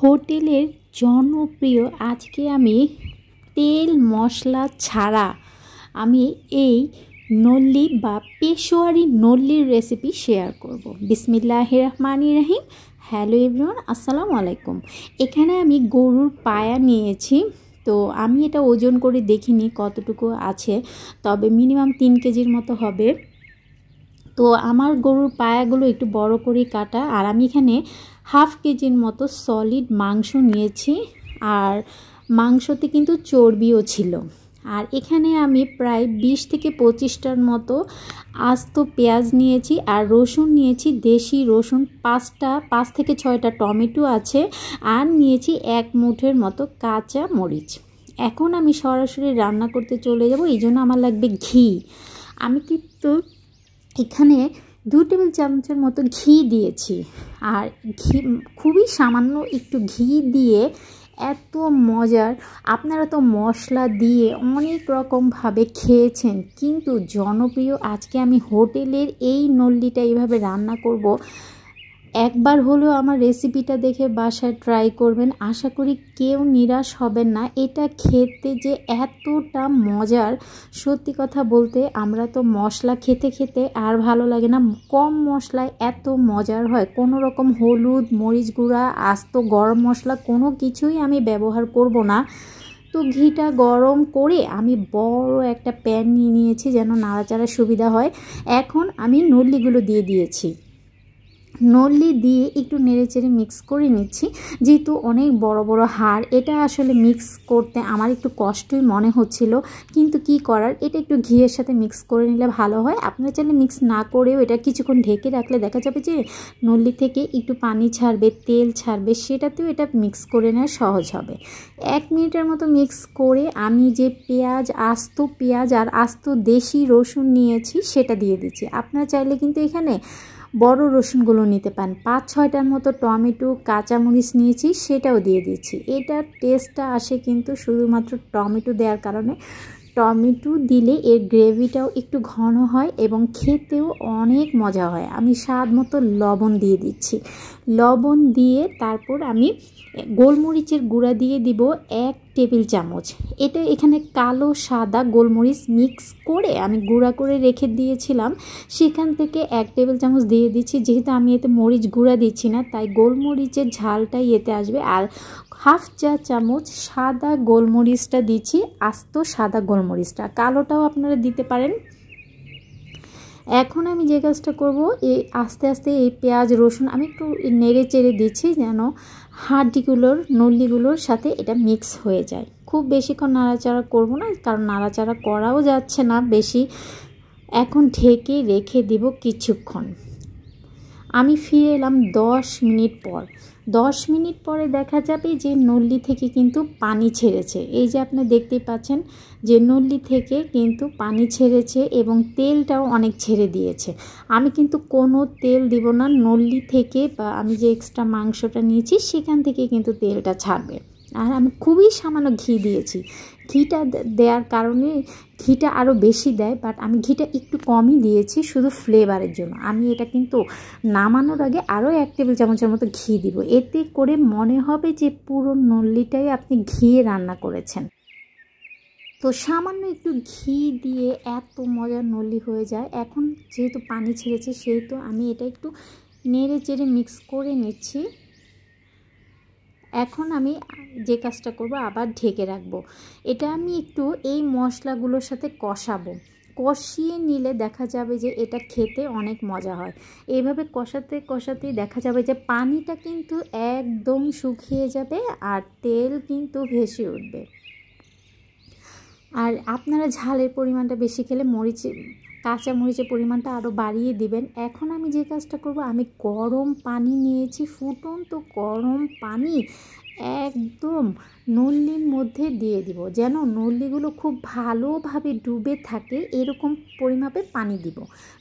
হোটেলের জনপ্রিয় আজকে আমি তেল মশলা ছাড়া আমি এই নল্লি বা পেশোয়ারি নল্লির রেসিপি শেয়ার করব। বিসমিল্লাহির রহমানির রহিম। হ্যালো এভরিওয়ান, আসসালামু আলাইকুম। এখানে আমি গরুর পায়া নিয়েছি। তো আমি এটা ওজন করে দেখিনি কতটুকু আছে, তবে মিনিমাম 3 কেজির মতো হবে। তো আমার গরুর পায়াগুলো একটু বড় করে কাটা, আর আমি এখানে হাফ কেজির মতো সলিড মাংস নিয়েছি, আর মাংসতে কিন্তু চর্বিও ছিল। আর এখানে আমি প্রায় 20 থেকে 25টার মতো আস্ত পেঁয়াজ নিয়েছি, আর রসুন নিয়েছি দেশি রসুন 5 থেকে 6টা টমেটো আছে, আর নিয়েছি 1 মুঠের মতো কাঁচা মরিচ। এখন আমি সরাসরি রান্না করতে চলে যাব, এই জন্য আমার লাগবে ঘি। আমি কিন্তু এখানে 2 টেবিল চামচের মতো ঘি দিয়েছি, আর ঘি খুবই সামান্য একটু ঘি দিয়ে এত মজার। আপনারা তো মশলা দিয়ে অনেক রকমভাবে খেয়েছেন, কিন্তু জনপ্রিয় আজকে আমি হোটেলের এই নল্লিটা এইভাবে রান্না করব। একবার হলেও আমার রেসিপিটা দেখে বাসায় ট্রাই করবেন, আশা করি কেউ নিরাশ হবেন না। এটা খেতে যে এতটা মজার, সত্যি কথা বলতে আমরা তো মশলা খেতে খেতে আর ভালো লাগে না, কম মশলায় এত মজার হয়। কোনো রকম হলুদ, মরিচ গুঁড়া, আস্ত গরম মশলা কোনো কিছুই আমি ব্যবহার করব না। তো ঘিটা গরম করে আমি বড় একটা প্যান নিয়ে নিয়েছি যেন নাড়াচাড়ার সুবিধা হয়। এখন আমি নল্লিগুলো দিয়ে দিয়েছি। নল্লি দিয়ে একটু নেড়েচেড়ে মিক্স করে নিচ্ছি। যেহেতু অনেক বড় বড় হাড়, এটা আসলে মিক্স করতে আমার একটু কষ্টই মনে হচ্ছিল, কিন্তু কি করার, এটা একটু ঘিয়ের সাথে মিক্স করে নিলে ভালো হয়। আপনারা চাইলে মিক্স না করেও এটা কিছুক্ষণ ঢেকে রাখলে দেখা যাবে যে নল্লি থেকে একটু পানি ছাড়বে, তেল ছাড়বে, সেটাতেও এটা মিক্স করে নেওয়া সহজ হবে। 1 মিনিটের মতো মিক্স করে আমি যে পেঁয়াজ, আস্ত পেঁয়াজ আর আস্ত দেশি রসুন নিয়েছি সেটা দিয়ে দিচ্ছি। আপনারা চাইলে কিন্তু এখানে বড় রসুনগুলো নিতে পারেন। 5-6টার মতো টমেটো, কাঁচামরিচ নিয়েছি, সেটাও দিয়ে দিচ্ছি। এটার টেস্টটা আসে কিন্তু শুধুমাত্র টমেটো দেওয়ার কারণে। টমেটো দিলে এর গ্রেভিটাও একটু ঘন হয় এবং খেতেও অনেক মজা হয়। আমি স্বাদ মতো লবণ দিয়ে দিচ্ছি। লবণ দিয়ে তারপর আমি গোলমরিচের গুঁড়া দিয়ে দিব 1 টেবিল চামচ। এটা এখানে কালো সাদা গোলমরিচ মিক্স করে আমি গুঁড়া করে রেখে দিয়েছিলাম, সেখান থেকে 1 টেবিল চামচ দিয়ে দিচ্ছি। যেহেতু আমি এতে মরিচ গুঁড়া দিচ্ছি না, তাই গোলমরিচের ঝালটাই এতে আসবে। আর হাফ চা চামচ সাদা গোলমরিচটা দিচ্ছি, আস্ত সাদা গোলমরিচটা, কালোটাও আপনারা দিতে পারেন। এখন আমি যে কাজটা করব, এই আস্তে আস্তে এই পেঁয়াজ রসুন আমি একটু নেড়ে চেড়ে দিচ্ছি যেন হাড্ডিগুলোর, নল্লিগুলোর সাথে এটা মিক্স হয়ে যায়। খুব বেশিক্ষণ নাড়াচাড়া করব না, কারণ নাড়াচাড়া করাও যাচ্ছে না বেশি। এখন ঢেকে রেখে দিব কিছুক্ষণ। আমি ফিরে এলাম 10 মিনিট পর। 10 মিনিট পরে দেখা যাবে যে নল্লি থেকে কিন্তু পানি ছেড়েছে। এই যে আপনি দেখতেই পাচ্ছেন যে নল্লি থেকে কিন্তু পানি ছেড়েছে এবং তেলটাও অনেক ছেড়ে দিয়েছে। আমি কিন্তু কোনো তেল দিব না, নল্লি থেকে বা আমি যে এক্সট্রা মাংসটা নিয়েছি সেখান থেকে কিন্তু তেলটা ছাড়বে। আর আমি খুবই সামান্য ঘি দিয়েছি। ঘিটা দেওয়ার কারণে ঘিটা আরও বেশি দেয়, বাট আমি ঘিটা একটু কমই দিয়েছি শুধু ফ্লেভারের জন্য। আমি এটা কিন্তু নামানোর আগে আরও 1 টেবিল চামচের মতো ঘি দিব, এতে করে মনে হবে যে পুরো নল্লিটাই আপনি ঘিয়ে রান্না করেছেন। তো সামান্য একটু ঘি দিয়ে এত মজার নল্লি হয়ে যায়। এখন যেহেতু পানি ছেড়েছে, সেহেতু আমি এটা একটু নেড়ে চেড়ে মিক্স করে নিচ্ছি। এখন আমি যে কাজটা করব, আবার ঢেকে রাখবো। এটা আমি একটু এই মশলাগুলোর সাথে কষাবো। কষিয়ে নিলে দেখা যাবে যে এটা খেতে অনেক মজা হয়। এইভাবে কষাতে কষাতেই দেখা যাবে যে পানিটা কিন্তু একদম শুকিয়ে যাবে আর তেল কিন্তু ভেসে উঠবে। আর আপনারা ঝালের পরিমাণটা বেশি খেলে কাঁচা মরিচের পরিমাণটা আরও বাড়িয়ে দিবেন। এখন আমি যে কাজটা করব, আমি গরম পানি নিয়েছি, ফুটন্ত গরম পানি একদম নল্লির মধ্যে দিয়ে দিব, যেন নল্লিগুলো খুব ভালোভাবে ডুবে থাকে, এরকম পরিমাপে পানি দিব।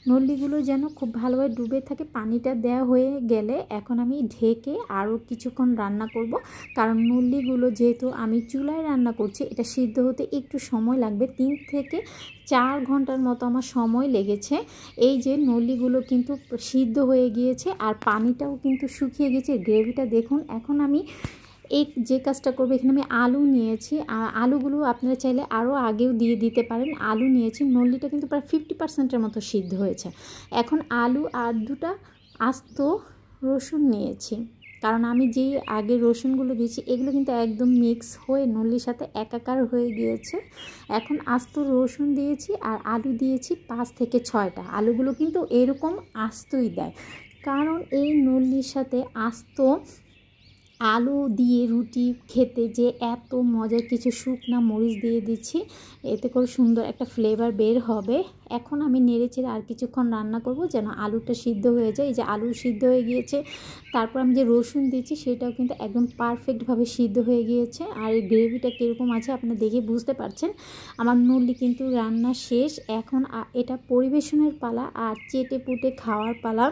নল্লিগুলো যেন খুব ভালোভাবে ডুবে থাকে। পানিটা দেওয়া হয়ে গেলে এখন আমি ঢেকে আরও কিছুক্ষণ রান্না করব, কারণ নল্লিগুলো যেহেতু আমি চুলায় রান্না করছি, এটা সিদ্ধ হতে একটু সময় লাগবে। 3 থেকে 4 ঘন্টার মতো আমার সময় লেগেছে। এই যে নল্লিগুলো কিন্তু সিদ্ধ হয়ে গিয়েছে আর পানিটাও কিন্তু শুকিয়ে গেছে, গ্রেভিটা দেখুন। এখন আমি এই যে কাজটা করবো, এখানে আমি আলু নিয়েছি। আলুগুলো আপনারা চাইলে আরও আগেও দিয়ে দিতে পারেন। আলু নিয়েছি, নল্লিটা কিন্তু প্রায় 50%-এর মতো সিদ্ধ হয়েছে। এখন আলু আর 2টা আস্ত রসুন নিয়েছি, কারণ আমি যে আগে রসুনগুলো দিয়েছি এগুলো কিন্তু একদম মিক্স হয়ে নল্লির সাথে একাকার হয়ে গিয়েছে। এখন আস্ত রসুন দিয়েছি আর আলু দিয়েছি 5 থেকে 6টা। আলুগুলো কিন্তু এরকম আস্তই দেয়, কারণ এই নল্লির সাথে আস্ত আলু দিয়ে রুটি খেতে যে এত মজার। কিছু শুকনা মরিচ দিয়ে দিচ্ছি, এতে করে সুন্দর একটা ফ্লেভার বের হবে। এখন আমি নেড়েচেড়ে আর কিছুক্ষণ রান্না করব যেন আলুটা সিদ্ধ হয়ে যায়। এই যে আলু সিদ্ধ হয়ে গিয়েছে, তারপর আমি যে রসুন দিচ্ছি সেটাও কিন্তু একদম পারফেক্টভাবে সিদ্ধ হয়ে গিয়েছে। আর এই গ্রেভিটা কীরকম আছে আপনারা দেখে বুঝতে পারছেন। আমার নল্লি কিন্তু রান্না শেষ। এখন এটা পরিবেশনের পালা আর চেটে পুটে খাওয়ার পালা।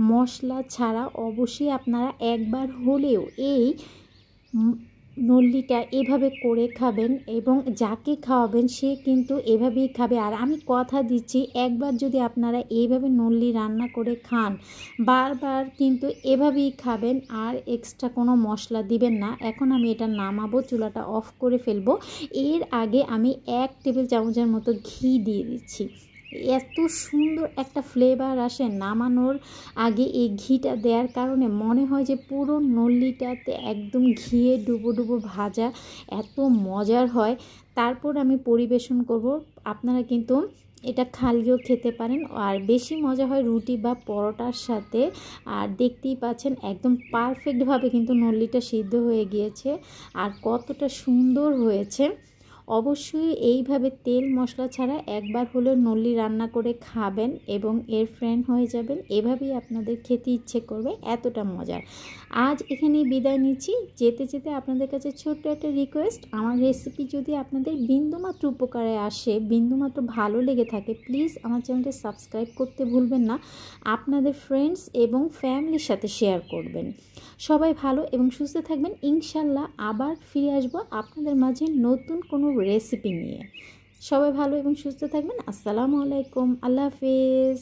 মশলা ছাড়া অবশ্যই আপনারা একবার হলেও এই নল্লিটা এভাবে করে খাবেন, এবং যাকে খাওয়াবেন সে কিন্তু এভাবেই খাবে। আর আমি কথা দিচ্ছি, একবার যদি আপনারা এইভাবে নল্লি রান্না করে খান, বারবার কিন্তু এভাবেই খাবেন আর এক্সট্রা কোনো মশলা দিবেন না। এখন আমি এটা নামাবো, চুলাটা অফ করে ফেলবো। এর আগে আমি 1 টেবিল চামচের মতো ঘি দিয়ে দিচ্ছি। এত সুন্দর একটা ফ্লেভার আসে নামানোর আগে এই ঘিটা দেওয়ার কারণে, মনে হয় যে পুরো নল্লিটাতে একদম ঘিয়ে ডুবো ডুবো ভাজা, এত মজার হয়। তারপর আমি পরিবেশন করব। আপনারা কিন্তু এটা খালিও খেতে পারেন, আর বেশি মজা হয় রুটি বা পরোটার সাথে। আর দেখতেই পাচ্ছেন একদম পারফেক্টভাবে কিন্তু নল্লিটা সিদ্ধ হয়ে গিয়েছে আর কতটা সুন্দর হয়েছে। অবশ্যই এইভাবে তেল মশলা ছাড়া একবার হলেও নল্লি রান্না করে খাবেন এবং এর ফ্রেন্ড হয়ে যাবেন। এভাবেই আপনাদের খেতে ইচ্ছে করবে, এতটা মজার। আজ এখানেই বিদায় নিচ্ছি। যেতে যেতে আপনাদের কাছে ছোট্ট একটা রিকোয়েস্ট, আমার রেসিপি যদি আপনাদের বিন্দুমাত্র উপকারে আসে, বিন্দুমাত্র ভালো লেগে থাকে, প্লিজ আমার চ্যানেলটা সাবস্ক্রাইব করতে ভুলবেন না। আপনাদের ফ্রেন্ডস এবং ফ্যামিলির সাথে শেয়ার করবেন। সবাই ভালো এবং সুস্থ থাকবেন। ইনশাল্লাহ আবার ফিরে আসবো আপনাদের মাঝে নতুন কোনো রেসিপি নিয়ে। সবাই ভালো এবং সুস্থ থাকবেন। আসসালামু আলাইকুম, আল্লাহ হাফেজ।